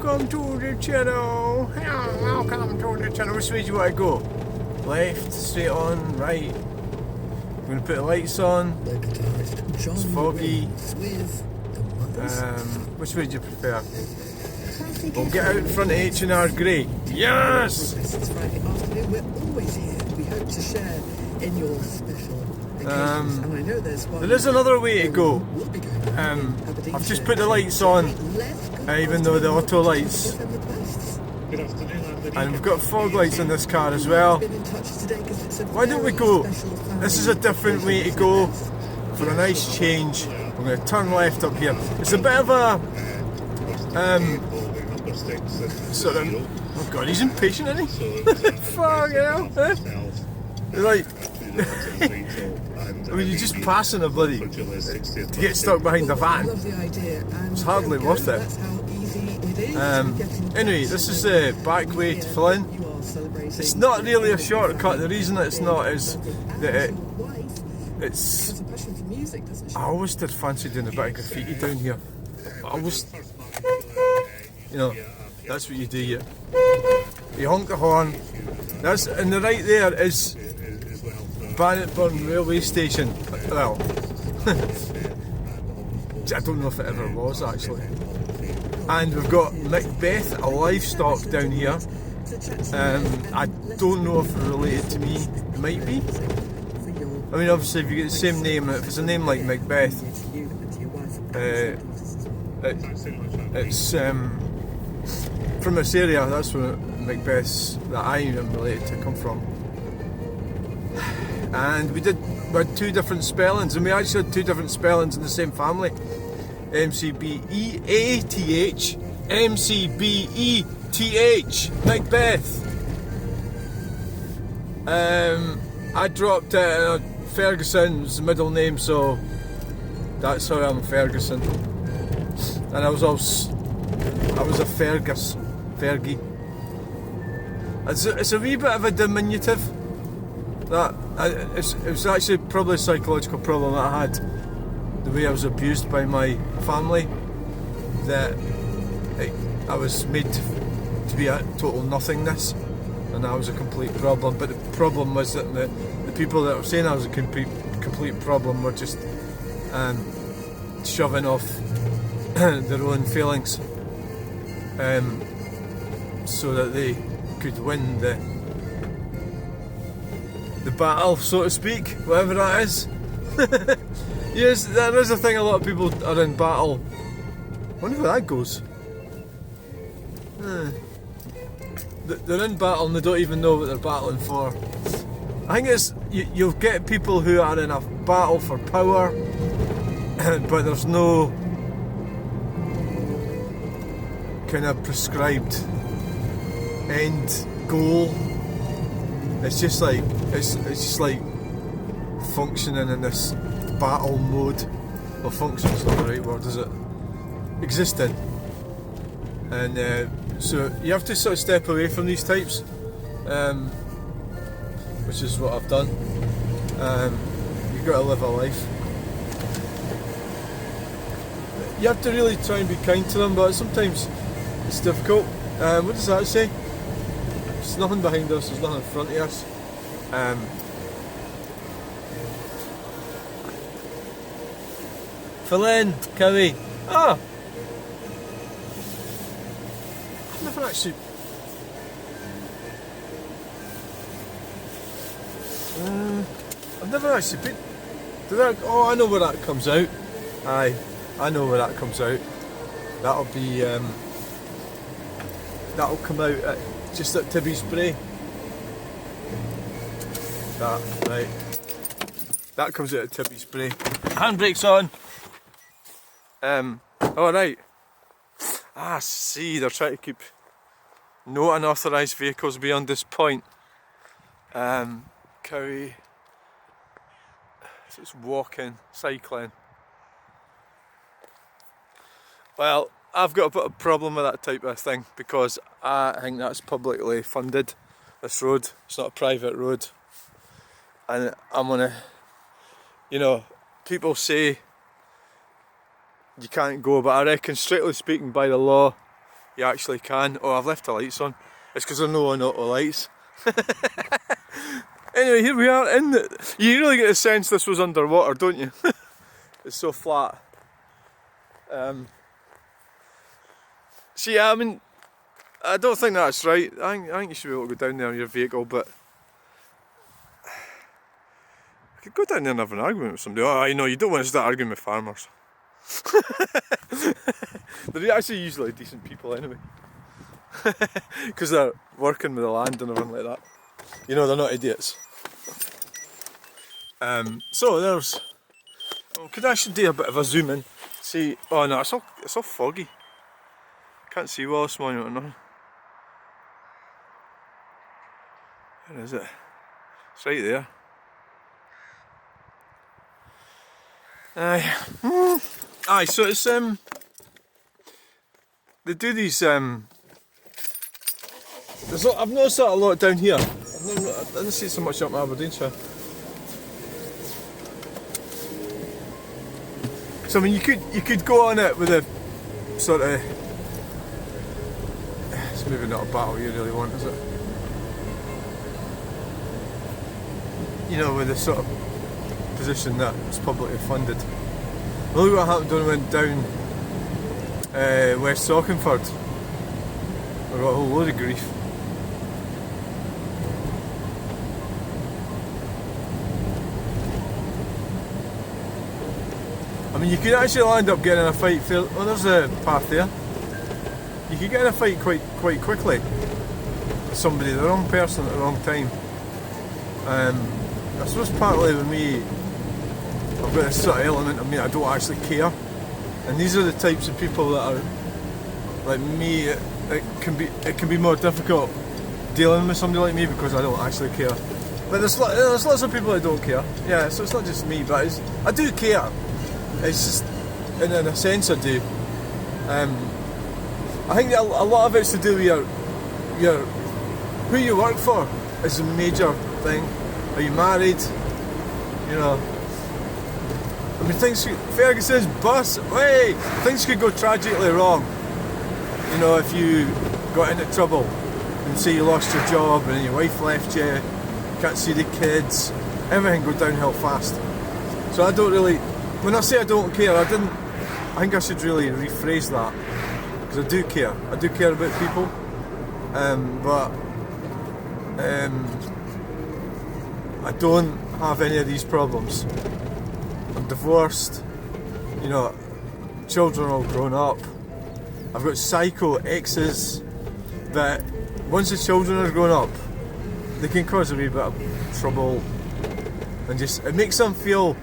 Welcome to the channel. Welcome to the channel. Which way do you want to go? Left, straight on, right? I'm going to put the lights on. It's foggy. Which way do you prefer? We'll get out in front of H&R Grey. Yes! It's Friday afternoon. We're always here. We hope to share in your special occasions. And I know there's one. There is another way to go. I've just put the lights on, even though the auto lights. And we've got fog lights in this car as well. Why don't we go? This is a different way to go for a nice change. We're going to turn left up here. It's a bit of a sort of. Oh god, he's impatient, isn't he? Fuck hell! Like, I mean, you're just passing a bloody to get stuck behind the van. It's hardly worth it. Anyway, this is the back way to Fallin. It's not really a shortcut. The reason it's not is that it's. I always did fancy doing a bit of graffiti down here. I always, you know, that's what you do here. You honk the horn. That's, and the right there is Bannockburn railway station. Well, I don't know if it ever was actually. And we've got McBeath Livestock down here. I don't know if it's related to me. It might be. I mean, obviously, if you get the same name, if it's a name like McBeath, it's from this area. That's where McBeath's that I am related to come from. And we had two different spellings, and we actually had two different spellings in the same family. McBeath, McBeath, Macbeth. I dropped it. Ferguson's middle name, so that's how I'm Ferguson. And I was a Fergie. It's a wee bit of a diminutive. It was actually probably a psychological problem that I had. The way I was abused by my family, that I was made to be a total nothingness, and that was a complete problem. But the problem was that the people that were saying I was a complete problem were just shoving off their own feelings, so that they could win the battle, so to speak, whatever that is. Yes, that is a thing. A lot of people are in battle. I wonder where that goes. They're in battle and they don't even know what they're battling for. I think it's you'll get people who are in a battle for power, but there's no kind of prescribed end goal. It's just like it's just like functioning in this battle mode. Well, function's not the right word, is it? Existing. And so you have to sort of step away from these types, which is what I've done. You've got to live a life. You have to really try and be kind to them, but sometimes it's difficult. What does that say? There's nothing behind us, there's nothing in front of us. Fallin, Cowie. Ah! I've never actually. I've never actually been. Oh, I know where that comes out. Aye, I know where that comes out. That'll be. That'll come out just at Tibby's Brae. That, right. That comes out at Tibby's Brae. Handbrake's on. Alright. See, they're trying to keep no unauthorised vehicles beyond this point. Cowie. So it's walking, cycling. Well, I've got a bit of a problem with that type of thing because I think that's publicly funded, this road. It's not a private road. And I'm gonna, you know, people say you can't go, but I reckon strictly speaking by the law you actually can. Oh, I've left the lights on. It's because they're no on auto lights. Anyway, here we are in the... You really get the sense this was underwater, don't you? It's so flat. So yeah, I mean, I don't think that's right. I think you should be able to go down there in your vehicle, but... I could go down there and have an argument with somebody. Oh, you know, you don't want to start arguing with farmers. They're actually usually decent people anyway. Because they're working with the land and everything like that. You know, they're not idiots. So there's... Oh, could I actually do a bit of a zoom in? See... Oh no, it's all foggy. Can't see well this morning or nothing. Where is it? It's right there. Aye, so it's they do these I've noticed that a lot down here. I didn't see it so much up in Aberdeenshire. So I mean, you could go on it with a sort of... It's maybe not a battle you really want, is it? You know, with a sort of position that it's publicly funded. Look what happened when I went down West Saukenford. I got a whole load of grief. I mean, you could actually end up getting in a fight. Oh, there's a path there. You could get in a fight quite quickly with somebody, the wrong person at the wrong time. I suppose partly with me, I've got this sort of element of me, I don't actually care. And these are the types of people that are like me. It can be more difficult dealing with somebody like me because I don't actually care. But there's lots of people that don't care. Yeah, so it's not just me, but I do care. It's just, in a sense I do. I think that a lot of it's to do with your who you work for is a major thing. Are you married? You know, I mean, Ferguson's bus, hey, things could go tragically wrong. You know, if you got into trouble and say you lost your job and your wife left you, can't see the kids, everything go downhill fast. So I don't really, when I say I don't care, I think I should really rephrase that. Because I do care. I do care about people. But I don't have any of these problems. I'm divorced, you know, children are all grown up. I've got psycho exes that once the children are grown up, they can cause a wee bit of trouble, and just it makes them feel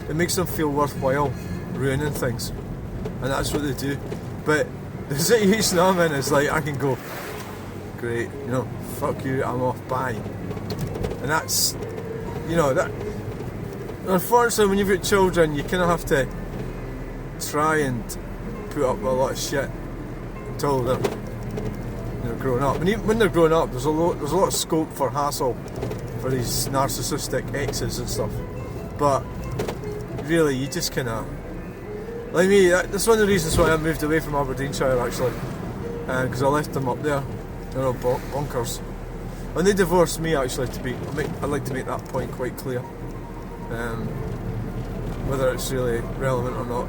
worthwhile ruining things, and that's what they do. But the situation I'm in is like, I can go, great, you know, fuck you, I'm off, bye. And that's, you know, that unfortunately when you've got children you kind of have to try and put up with a lot of shit until they're grown up. And even when they're grown up, there's a lot of scope for hassle for these narcissistic exes and stuff. But really, you just kind of, like me, that's one of the reasons why I moved away from Aberdeenshire actually, because I left them up there, you know, bonkers. When they divorced me, actually, I'd like to make that point quite clear, whether it's really relevant or not.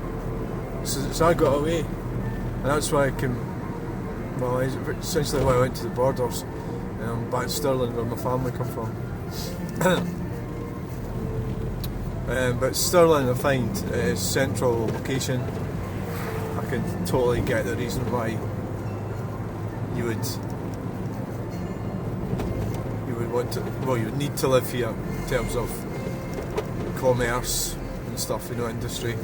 So I got away, and that's why I came. Well, essentially why I went to the borders, back to Stirling, where my family come from. But Stirling, I find, is central location. I can totally get the reason why you would want to, well, you would need to live here in terms of commerce and stuff, you know, industry,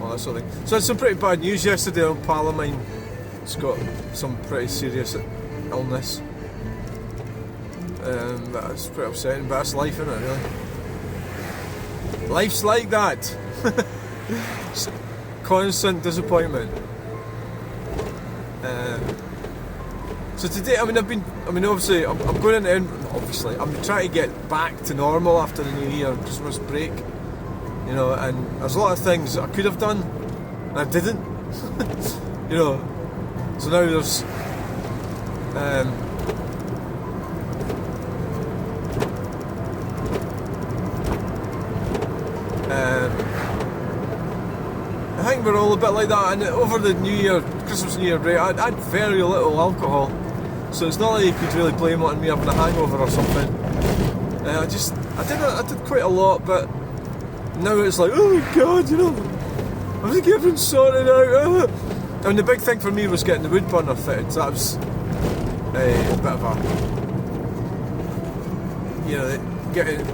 all that sort of thing. So I had some pretty bad news yesterday. On pal of mine, it's got some pretty serious illness. That's pretty upsetting, but that's life, isn't it, really? Life's like that. Constant disappointment. So today, I'm going into, obviously, I'm trying to get back to normal after the New Year Christmas break. You know, and there's a lot of things I could have done, and I didn't. You know, So now there's I think we're all a bit like that, and over the New Year, Christmas New Year break, I had very little alcohol, so it's not like you could really blame it on me having a hangover or something. I did quite a lot, but now it's like, oh my god, you know, I was getting sorted out. And the big thing for me was getting the wood burner fitted, so that was a bit of a, you know, getting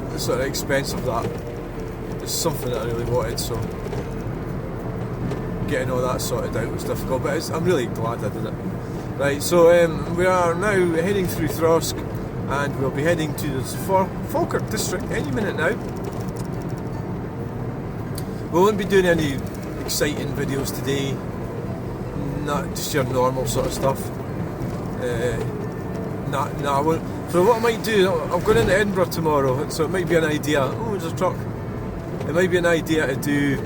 the sort of expense of that is something that I really wanted, so getting all that sorted out was difficult, but I'm really glad I did it. Right, so we are now heading through Throsk, and we'll be heading to the Falkirk district any minute now. We won't be doing any exciting videos today, not just your normal sort of stuff. I won't. So what I might do, I'm going into Edinburgh tomorrow, so it might be an idea. Oh, there's a truck. It might be an idea to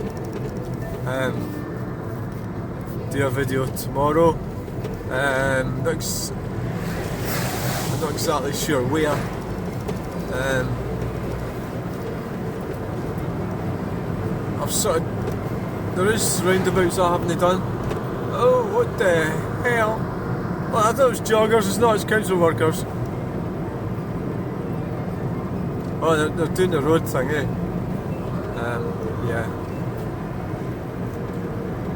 do a video tomorrow. I'm not exactly sure where. I've sort of, there is roundabouts I haven't done. Oh, what the hell? Well, I thought it was joggers, it's not, it's council workers. Oh, they're doing the road thing, eh? Yeah.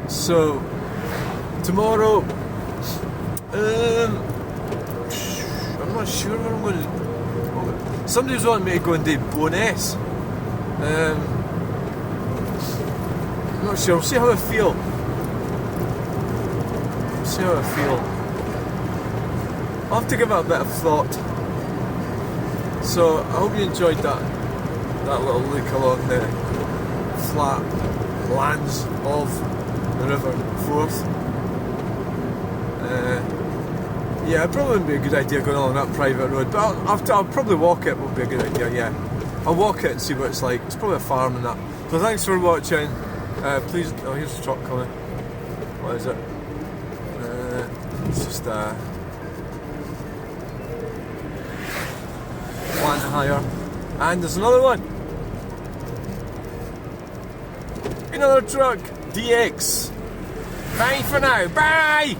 So, tomorrow, I'm not sure where I'm going to. Somebody's wanting me to go and do Bonus. I'm not sure. We'll see how I feel. I'll have to give it a bit of thought. So I hope you enjoyed that little look along the flat lands of the River Forth. Yeah, it probably wouldn't be a good idea going along that private road, but I'll probably walk it. Would be a good idea. Yeah, I'll walk it and see what it's like. It's probably a farm and that. So thanks for watching. Please. Oh, here's the truck coming. What is it? It's just plant hire, and there's another one. Another truck. DX. Bye for now. Bye.